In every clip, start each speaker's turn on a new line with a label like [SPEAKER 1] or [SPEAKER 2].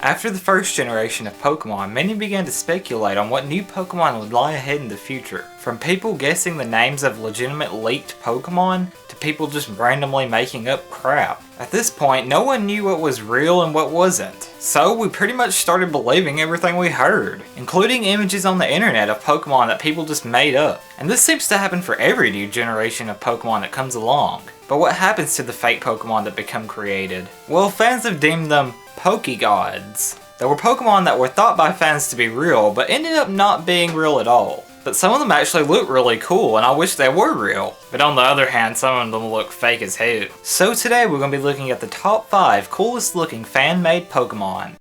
[SPEAKER 1] After the first generation of Pokemon, many began to speculate on what new Pokemon would lie ahead in the future. From people guessing the names of legitimate leaked Pokemon, to people just randomly making up crap. At this point, no one knew what was real and what wasn't. So we pretty much started believing everything we heard, including images on the internet of Pokemon that people just made up. And this seems to happen for every new generation of Pokemon that comes along. But what happens to the fake Pokemon that become created? Well, fans have deemed them PokeGods. There were Pokemon that were thought by fans to be real, but ended up not being real at all. But some of them actually look really cool, and I wish they were real. But on the other hand, some of them look fake as hell. So today we're going to be looking at the top 5 coolest looking fan-made Pokemon.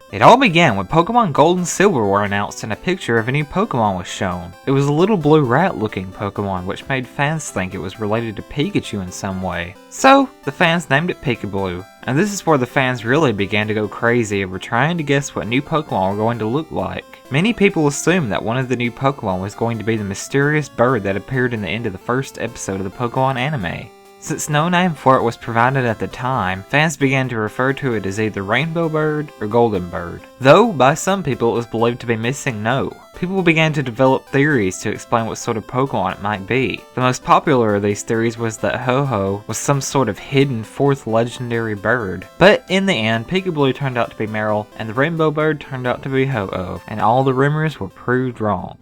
[SPEAKER 1] It all began when Pokemon Gold and Silver were announced and a picture of a new Pokemon was shown. It was a little blue rat looking Pokemon, which made fans think it was related to Pikachu in some way. So, the fans named it Peekaboo, and this is where the fans really began to go crazy over trying to guess what new Pokemon were going to look like. Many people assumed that one of the new Pokemon was going to be the mysterious bird that appeared in the end of the first episode of the Pokemon anime. Since no name for it was provided at the time, fans began to refer to it as either Rainbow Bird or Golden Bird. Though, by some people it was believed to be missing no. People began to develop theories to explain what sort of Pokemon it might be. The most popular of these theories was that Ho-Oh was some sort of hidden 4th legendary bird. But in the end, Peekaboo turned out to be Meryl, and the Rainbow Bird turned out to be Ho-Oh, and all the rumors were proved wrong.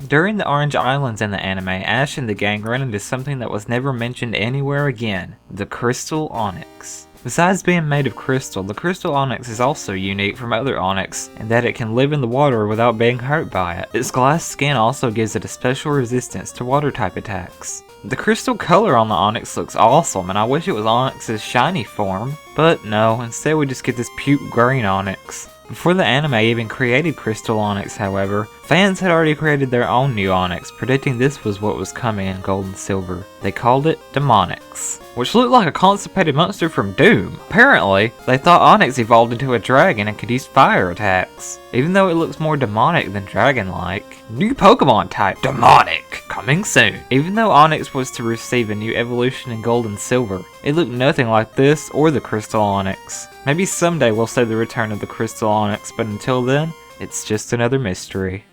[SPEAKER 1] During the Orange Islands in the anime, Ash and the gang run into something that was never mentioned anywhere again, the Crystal Onyx. Besides being made of crystal, the Crystal Onyx is also unique from other Onyx in that it can live in the water without being hurt by it. Its glass skin also gives it a special resistance to water type attacks. The crystal color on the Onyx looks awesome, and I wish it was Onyx's shiny form, but no, instead we just get this puke green Onyx. Before the anime even created Crystal Onyx, however, fans had already created their own new Onyx, predicting this was what was coming in Gold and Silver. They called it Demonix, which looked like a constipated monster from Doom. Apparently, they thought Onyx evolved into a dragon and could use fire attacks, even though it looks more demonic than dragon-like. New Pokemon type, Demonic, coming soon. Even though Onyx was to receive a new evolution in Gold and Silver, it looked nothing like this or the Crystal Onyx. Maybe someday we'll see the return of the Crystal Onyx, but until then, it's just another mystery.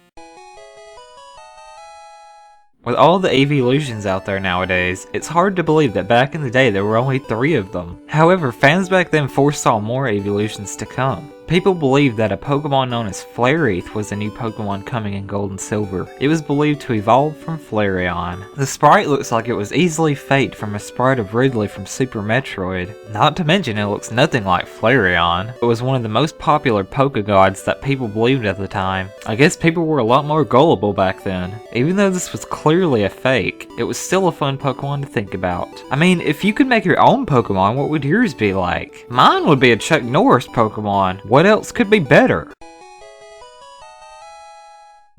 [SPEAKER 1] With all the evolutions out there nowadays, it's hard to believe that back in the day there were only 3 of them. However, fans back then foresaw more evolutions to come. People believed that a Pokemon known as Flareth was a new Pokemon coming in Gold and Silver. It was believed to evolve from Flareon. The sprite looks like it was easily faked from a sprite of Ridley from Super Metroid. Not to mention it looks nothing like Flareon. It was one of the most popular PokeGods that people believed at the time. I guess people were a lot more gullible back then. Even though this was clearly a fake, it was still a fun Pokemon to think about. I mean, if you could make your own Pokemon, what would yours be like? Mine would be a Chuck Norris Pokemon. What else could be better?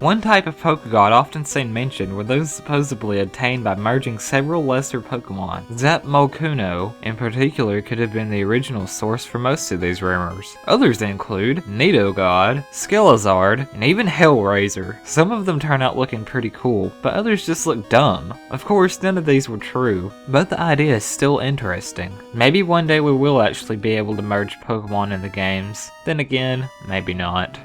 [SPEAKER 1] One type of PokeGod often seen mentioned were those supposedly obtained by merging several lesser Pokemon. Zapmokuno, in particular, could have been the original source for most of these rumors. Others include Nidogod, Skelezzard, and even Hellraiser. Some of them turn out looking pretty cool, but others just look dumb. Of course, none of these were true, but the idea is still interesting. Maybe one day we will actually be able to merge Pokemon in the games. Then again, maybe not.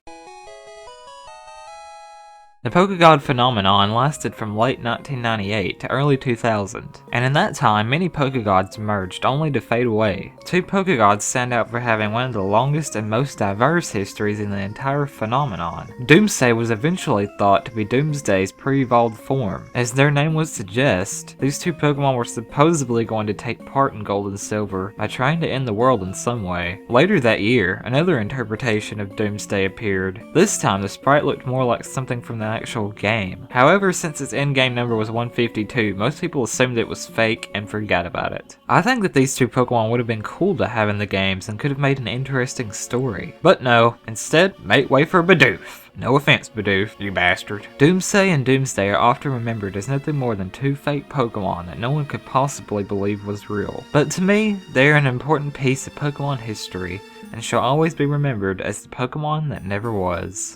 [SPEAKER 1] The PokeGod phenomenon lasted from late 1998 to early 2000, and in that time many PokeGods merged only to fade away. 2 PokeGods stand out for having one of the longest and most diverse histories in the entire phenomenon. Doomsday was eventually thought to be Doomsday's pre-evolved form. As their name would suggest, these 2 Pokemon were supposedly going to take part in Gold and Silver by trying to end the world in some way. Later that year, another interpretation of Doomsday appeared. This time the sprite looked more like something from the actual game. However, since its in-game number was 152, most people assumed it was fake and forgot about it. I think that these 2 Pokemon would have been cool to have in the games and could have made an interesting story. But no, instead, make way for Bidoof. No offense, Bidoof, you bastard. Doomsday and Doomsday are often remembered as nothing more than 2 fake Pokemon that no one could possibly believe was real. But to me, they are an important piece of Pokemon history and shall always be remembered as the Pokemon that never was.